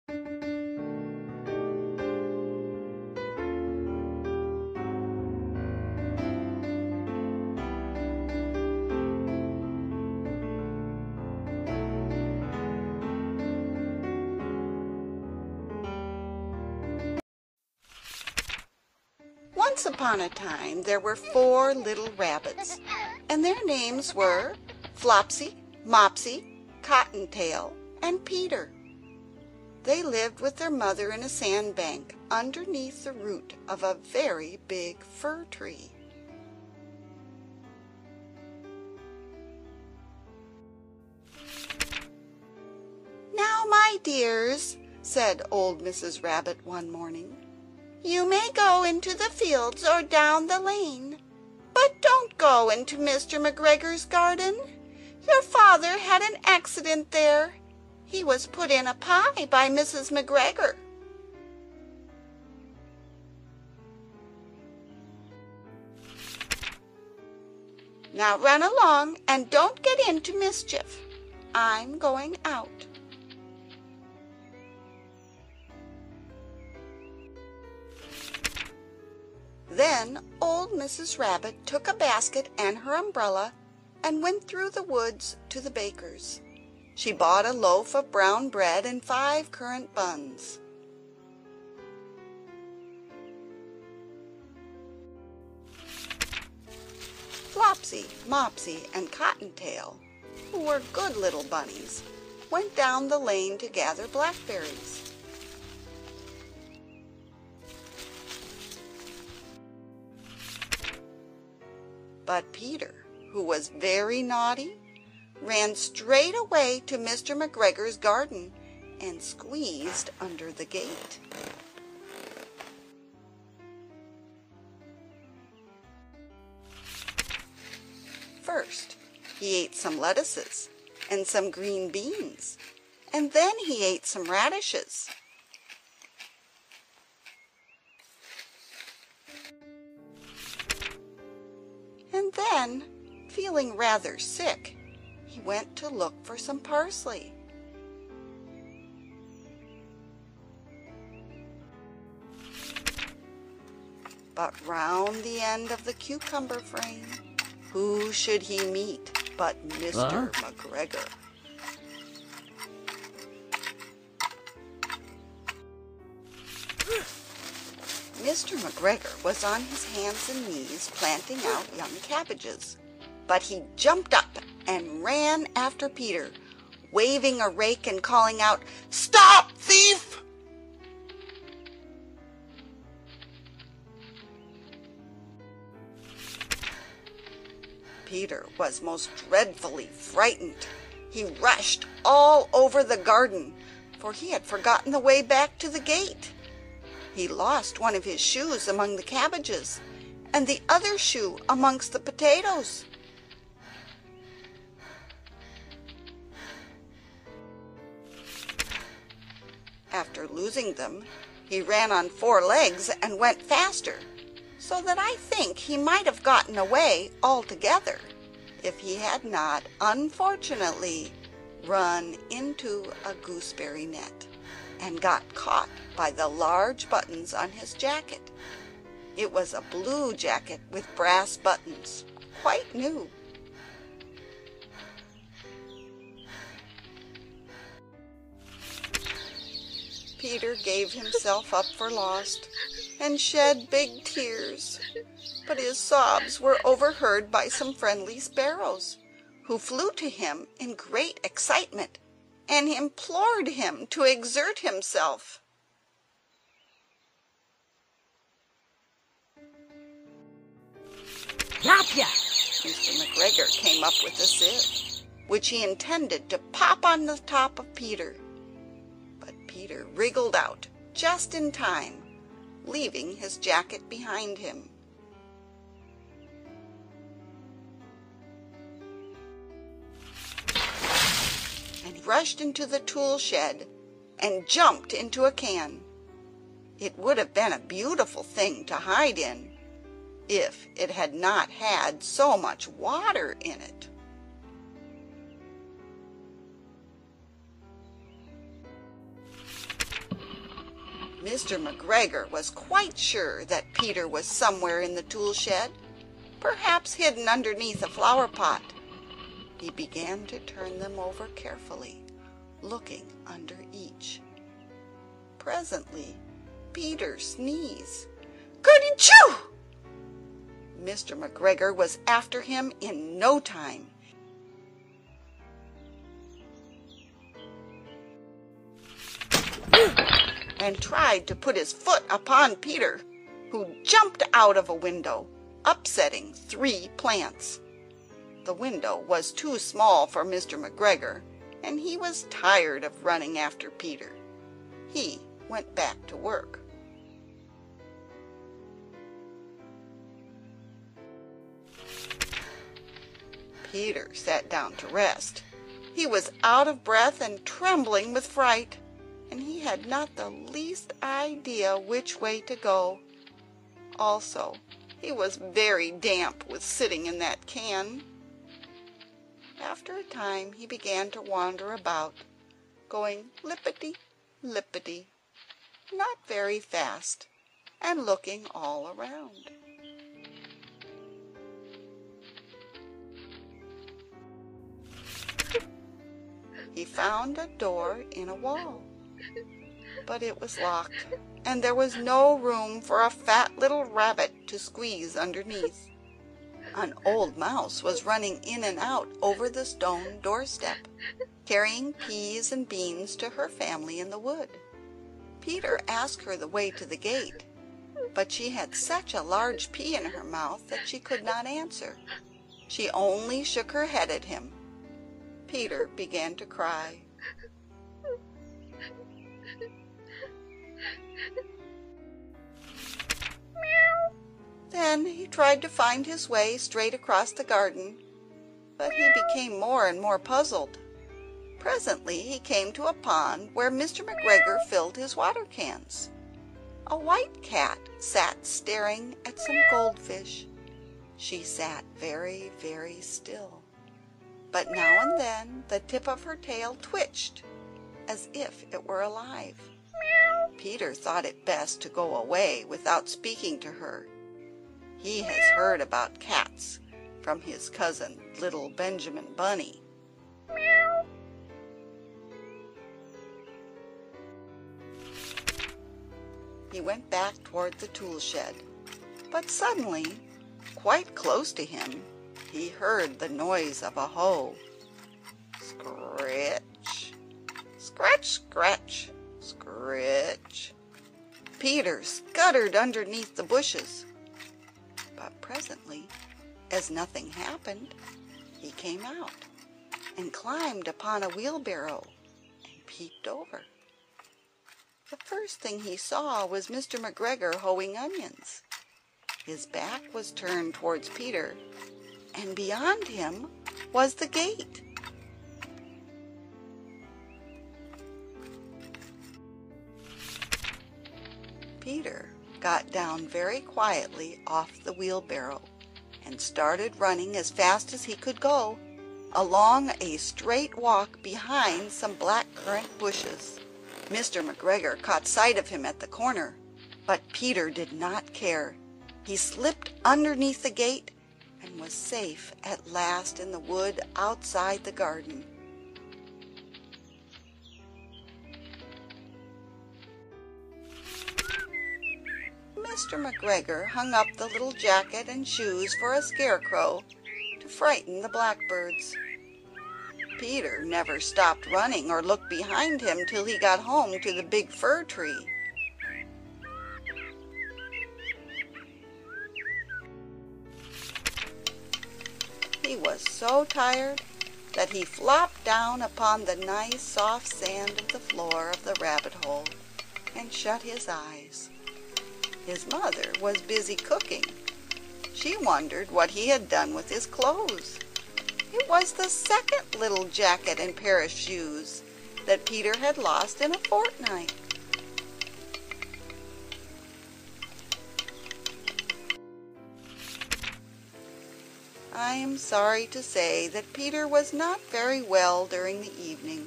Once upon a time there were 4 little rabbits, and their names were Flopsy, Mopsy, Cottontail, and Peter. They lived with their mother in a sandbank underneath the root of a very big fir tree. "Now, my dears," said old Mrs. Rabbit one morning, "you may go into the fields or down the lane, but don't go into Mr. McGregor's garden. Your father had an accident there. He was put in a pie by Mrs. McGregor." "Now run along and don't get into mischief. I'm going out." Then old Mrs. Rabbit took a basket and her umbrella and went through the woods to the baker's. She bought a loaf of brown bread and 5 currant buns. Flopsy, Mopsy, and Cottontail, who were good little bunnies, went down the lane to gather blackberries. But Peter, who was very naughty, ran straight away to Mr. McGregor's garden and squeezed under the gate. First, he ate some lettuces and some green beans, and then he ate some radishes. And then, feeling rather sick, he went to look for some parsley. But round the end of the cucumber frame, who should he meet but Mr. McGregor? Mr. McGregor was on his hands and knees planting out young cabbages, but he jumped up and ran after Peter, waving a rake and calling out, "Stop, thief!" Peter was most dreadfully frightened. He rushed all over the garden, for he had forgotten the way back to the gate. He lost one of his shoes among the cabbages, and the other shoe amongst the potatoes. After losing them, he ran on 4 legs and went faster, so that I think he might have gotten away altogether if he had not, unfortunately, run into a gooseberry net and got caught by the large buttons on his jacket. It was a blue jacket with brass buttons, quite new. Peter gave himself up for lost and shed big tears, but his sobs were overheard by some friendly sparrows, who flew to him in great excitement and implored him to exert himself. Mr. McGregor came up with a sieve, which he intended to pop on the top of Peter. But Peter wriggled out just in time, leaving his jacket behind him. And he rushed into the tool shed and jumped into a can. It would have been a beautiful thing to hide in, if it had not had so much water in it. Mr. McGregor was quite sure that Peter was somewhere in the tool shed, perhaps hidden underneath a flower pot. He began to turn them over carefully, looking under each. Presently Peter sneezed. "Goody-choo!" Mr. McGregor was after him in no time. And tried to put his foot upon Peter, who jumped out of a window, upsetting 3 plants. The window was too small for Mr. McGregor, and he was tired of running after Peter. He went back to work. Peter sat down to rest. He was out of breath and trembling with fright, and he had not the least idea which way to go. Also, he was very damp with sitting in that can. After a time he began to wander about, going lippity-lippity, not very fast, and looking all around. He found a door in a wall, but it was locked, and there was no room for a fat little rabbit to squeeze underneath. An old mouse was running in and out over the stone doorstep, carrying peas and beans to her family in the wood. Peter asked her the way to the gate, but she had such a large pea in her mouth that she could not answer. She only shook her head at him. Peter began to cry. Then he tried to find his way straight across the garden, but he became more and more puzzled. Presently he came to a pond where Mr. McGregor filled his water cans. A white cat sat staring at some goldfish. She sat very, very still, but now and then the tip of her tail twitched as if it were alive. Peter thought it best to go away without speaking to her. He has heard about cats from his cousin, little Benjamin Bunny. He went back toward the tool shed, but suddenly, quite close to him, he heard the noise of a hoe. Scratch, scratch, scratch, scratch. Peter scuttered underneath the bushes. But presently, as nothing happened, he came out and climbed upon a wheelbarrow and peeped over. The first thing he saw was Mr. McGregor hoeing onions. His back was turned towards Peter, and beyond him was the gate. Peter got down very quietly off the wheelbarrow and started running as fast as he could go along a straight walk behind some black currant bushes. Mr. McGregor caught sight of him at the corner, but Peter did not care. He slipped underneath the gate and was safe at last in the wood outside the garden. Mr. McGregor hung up the little jacket and shoes for a scarecrow to frighten the blackbirds. Peter never stopped running or looked behind him till he got home to the big fir tree. He was so tired that he flopped down upon the nice soft sand of the floor of the rabbit hole and shut his eyes. His mother was busy cooking. She wondered what he had done with his clothes. It was the second little jacket and pair of shoes that Peter had lost in a fortnight. I am sorry to say that Peter was not very well during the evening.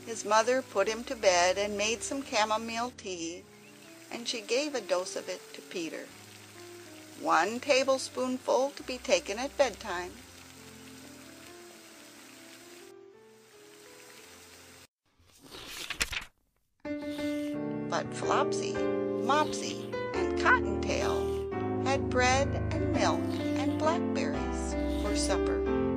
His mother put him to bed and made some chamomile tea, and she gave a dose of it to Peter. 1 tablespoonful to be taken at bedtime. But Flopsy, Mopsy, and Cottontail had bread and milk and blackberries for supper.